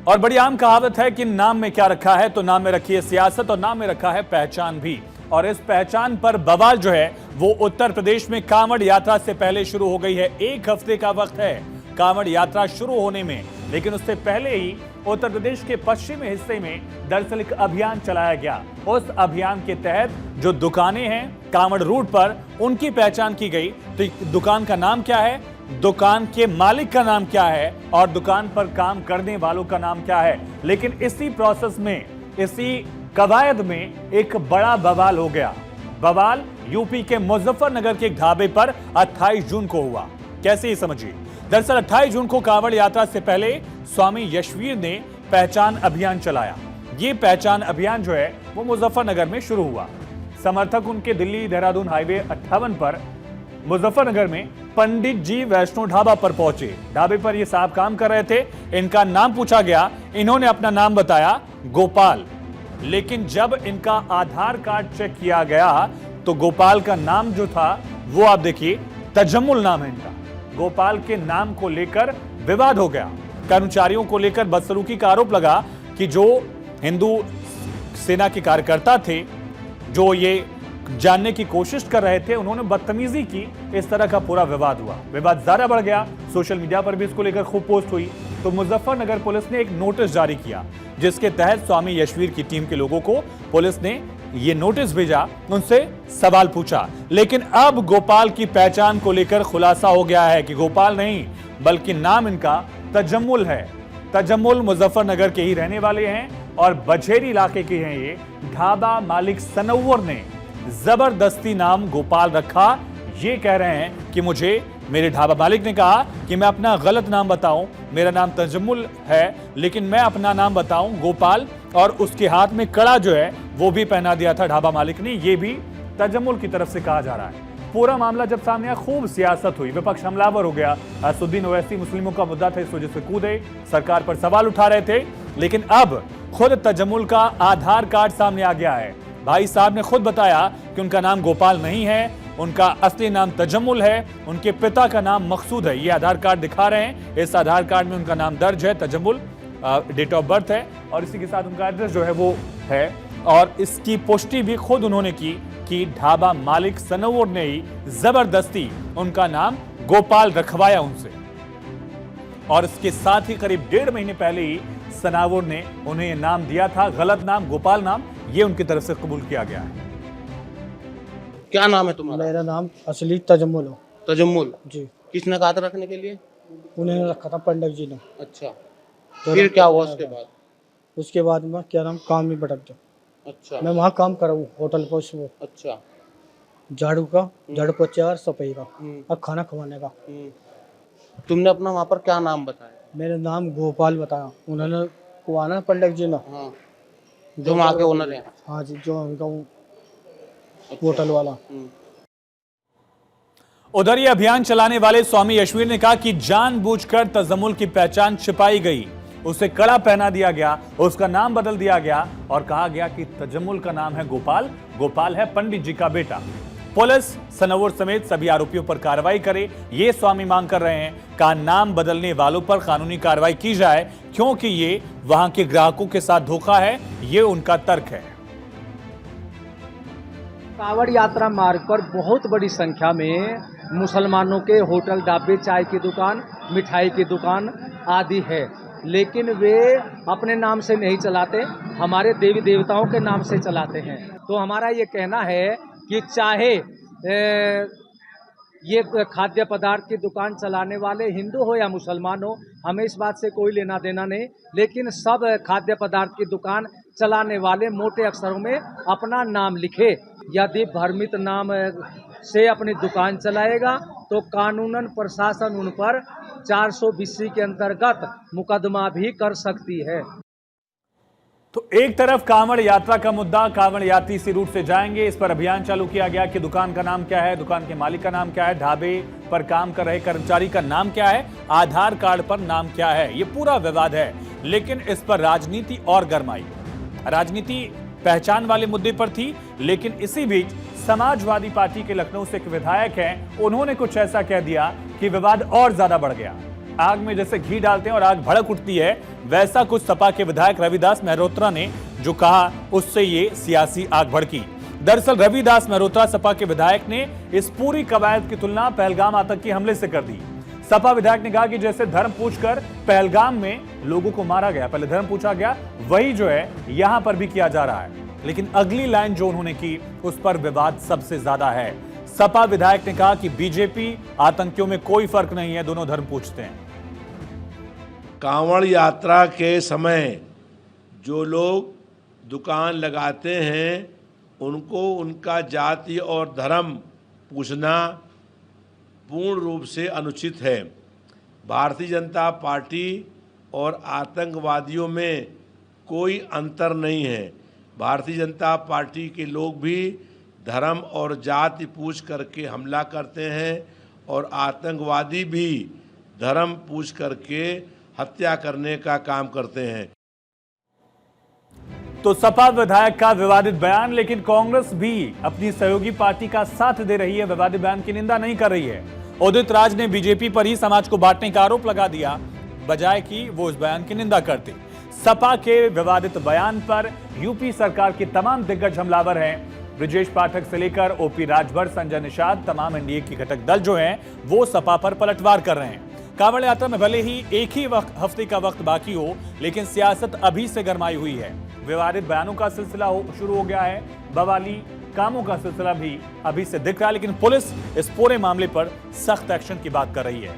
और बड़ी आम कहावत है कि नाम में क्या रखा है, तो नाम में रखी है सियासत और नाम में रखा है पहचान भी। और इस पहचान पर बवाल जो है वो उत्तर प्रदेश में कांवड़ यात्रा से पहले शुरू हो गई है। एक हफ्ते का वक्त है कांवड़ यात्रा शुरू होने में, लेकिन उससे पहले ही उत्तर प्रदेश के पश्चिमी हिस्से में दरअसल एक अभियान चलाया गया। उस अभियान के तहत जो दुकानें हैं कांवड़ रूट पर, उनकी पहचान की गई। तो दुकान का नाम क्या है, दुकान के मालिक का नाम क्या है और दुकान पर काम करने वालों का नाम क्या है। लेकिन इसी प्रोसेस में, इसी कवायद में एक बड़ा बवाल हो गया। बवाल यूपी के मुजफ्फरनगर के एक ढाबे पर 28 जून को हुआ। कैसे ही समझिए। दरअसल 28 जून को कांवड़ यात्रा से पहले स्वामी यशवीर ने पहचान अभियान चलाया। ये पहचान अभियान जो है वो मुजफ्फरनगर में शुरू हुआ। समर्थक उनके दिल्ली देहरादून हाईवे 58 पर मुजफ्फरनगर में पंडित जी वैष्णो ढाबा पर पहुंचे। ढाबे पर ये साहब काम कर रहे थे। इनका नाम पूछा गया, इन्होंने अपना नाम बताया गोपाल। लेकिन जब इनका आधार कार्ड चेक किया गया तो गोपाल का नाम जो था वो आप देखिए तजम्मुल नाम है इनका। गोपाल के नाम को लेकर विवाद हो गया। कर्मचारियों को लेकर बदसलूकी का आरोप लगा कि जो हिंदू सेना के कार्यकर्ता थे, जो ये जानने की कोशिश कर रहे थे, उन्होंने बदतमीजी की। इस तरह का पूरा विवाद हुआ। विवाद ज्यादा बढ़ गया। सोशल मीडिया पर भी इसको लेकर खूब पोस्ट हुई। तो मुजफ्फरनगर पुलिस ने एक नोटिस जारी किया, जिसके तहत स्वामी यशवीर की टीम के लोगों को पुलिस ने ये नोटिस भेजा, उनसे सवाल पूछा। लेकिन अब गोपाल की पहचान को लेकर खुलासा हो गया है कि गोपाल नहीं बल्कि नाम इनका तजम्मुल है। तजम्मुल मुजफ्फरनगर के ही रहने वाले हैं और बझेरी इलाके के हैं। ये ढाबा मालिक सनव्वर ने जबरदस्ती नाम गोपाल रखा। ये कह रहे हैं कि मुझे मेरे ढाबा मालिक ने कहा कि मैं अपना गलत नाम बताऊं, मेरा नाम तजम्मुल है, लेकिन मैं अपना नाम बताऊं गोपाल। और उसके हाथ में कड़ा जो है वो भी पहना दिया था ढाबा मालिक ने। ये भी तजम्मुल की तरफ से कहा जा रहा है। पूरा मामला जब सामने आया, खूब सियासत हुई, विपक्ष हमलावर हो गया। असदुद्दीन ओवैसी मुस्लिमों का मुद्दा था, इस वजह से कूदे, सरकार पर सवाल उठा रहे थे। लेकिन अब खुद तजम्मुल का आधार कार्ड सामने आ गया है। भाई साहब ने खुद बताया कि उनका नाम गोपाल नहीं है, उनका असली नाम तजम्मुल है। उनके पिता का नाम मकसूद है। ये आधार कार्ड दिखा रहे हैं। इस आधार कार्ड में उनका नाम दर्ज है, तजम्मुल, डेट ऑफ बर्थ है, और इसी के साथ उनका एड्रेस जो है वो है। और इसकी पुष्टि भी खुद उन्होंने की कि ढाबा मालिक सनव्वर ने ही जबरदस्ती उनका नाम गोपाल रखवाया उनसे। और इसके साथ ही करीब 1.5 महीने पहले ही सनावर ने उन्हें ये नाम दिया था, गलत नाम, गोपाल नाम। ये उनकी तरफ से कबूल किया गया है। क्या नाम है तुम्हारा? मेरा नाम असली तजम्मुल हो। तजम्मुल जी। किसने कहा था रखने के लिए? उन्हें रखा था पंडित जी ने। अच्छा, फिर क्या हुआ उसके बाद? उसके बाद में क्या नाम काम में भटक गया। अच्छा, मैं वहाँ काम कर रहा हूँ होटल पर, वो अच्छा, झाड़ू का, झाड़ू पोछा और सफाई का हम्म, और खाना खवाने का। तुमने अपना वहाँ पर क्या नाम बताया? मेरा नाम गोपाल बताया उन्होंने, वो आना पंडित जी ने। हाँ, जो वहाँ के ओनर हैं। हाँ जी, जो उनका होटल वाला। उधर ये अभियान चलाने वाले स्वामी यशवीर ने कहा कि जानबूझकर तजम्मुल की पहचान छिपाई गई, उसे कड़ा पहना दिया गया, उसका नाम बदल दिया गया और कहा गया कि तजम्मुल का नाम है गोपाल, गोपाल है पंडित जी का बेटा। पुलिस सनव्वर समेत सभी आरोपियों पर कार्रवाई करे, ये स्वामी मांग कर रहे हैं। का नाम बदलने वालों पर कानूनी कार्रवाई की जाए, क्योंकि ये वहां के ग्राहकों के साथ धोखा है, ये उनका तर्क है। कांवड़ यात्रा मार्ग पर बहुत बड़ी संख्या में मुसलमानों के होटल, ढाबे, चाय की दुकान, मिठाई की दुकान आदि है, लेकिन वे अपने नाम से नहीं चलाते, हमारे देवी देवताओं के नाम से चलाते हैं। तो हमारा ये कहना है कि चाहे ये खाद्य पदार्थ की दुकान चलाने वाले हिंदू हो या मुसलमान हो, हमें इस बात से कोई लेना देना नहीं, लेकिन सब खाद्य पदार्थ की दुकान चलाने वाले मोटे अक्षरों में अपना नाम लिखे। यदि भ्रमित नाम से अपनी दुकान चलाएगा तो कानूनन प्रशासन उन पर 420 के अंतर्गत मुकदमा भी कर सकती है। तो एक तरफ कांवड़ यात्रा का मुद्दा, कांवड़ यात्री इसी रूट से जाएंगे, इस पर अभियान चालू किया गया कि दुकान का नाम क्या है, दुकान के मालिक का नाम क्या है, ढाबे पर काम कर रहे कर्मचारी का नाम क्या है, आधार कार्ड पर नाम क्या है। ये पूरा विवाद है, लेकिन इस पर राजनीति और गरमाई। राजनीति पहचान वाले मुद्दे पर थी, लेकिन इसी बीच समाजवादी पार्टी के लखनऊ से एक विधायक हैं, उन्होंने कुछ ऐसा कह दिया कि विवाद और ज्यादा बढ़ गया। आग में जैसे घी डालते हैं और आग भड़क उठती है, वैसा कुछ सपा के विधायक रविदास मेहरोत्रा ने जो कहा, उससे ये सियासी आग भड़की। दरअसल रविदास मेहरोत्रा सपा के विधायक ने इस पूरी कवायद की तुलना पहलगाम आतंकी हमले से कर दी। सपा विधायक ने कहा कि जैसे धर्म पूछकर पहलगाम में लोगों को मारा गया, पहले धर्म पूछा गया, वही जो है यहां पर भी किया जा रहा है। लेकिन अगली लाइन जो उन्होंने की, उस पर विवाद सबसे ज्यादा है। सपा विधायक ने कहा कि बीजेपी आतंकियों में कोई फर्क नहीं है, दोनों धर्म पूछते हैं। कांवड़ यात्रा के समय जो लोग दुकान लगाते हैं, उनको उनका जाति और धर्म पूछना पूर्ण रूप से अनुचित है। भारतीय जनता पार्टी और आतंकवादियों में कोई अंतर नहीं है। भारतीय जनता पार्टी के लोग भी धर्म और जाति पूछ करके हमला करते हैं और आतंकवादी भी धर्म पूछ करके हत्या करने का काम करते हैं। तो सपा विधायक का विवादित बयान, लेकिन कांग्रेस भी अपनी सहयोगी पार्टी का साथ दे रही है, विवादित बयान की निंदा नहीं कर रही है। उदित राज ने बीजेपी पर ही समाज को बांटने का आरोप लगा दिया, बजाय कि वो इस बयान की निंदा करते। सपा के विवादित बयान पर यूपी सरकार के तमाम दिग्गज हमलावर हैं। ब्रजेश पाठक से लेकर ओपी राजभर, संजय निषाद, तमाम एनडीए की घटक दल जो हैं वो सपा पर पलटवार कर रहे हैं। कांवड़ यात्रा में भले ही एक ही हफ्ते का वक्त बाकी हो, लेकिन सियासत अभी से गरमाई हुई है। विवादित बयानों का सिलसिला शुरू हो गया है, बवाली कामों का सिलसिला भी अभी से दिख रहा है, लेकिन पुलिस इस पूरे मामले पर सख्त एक्शन की बात कर रही है।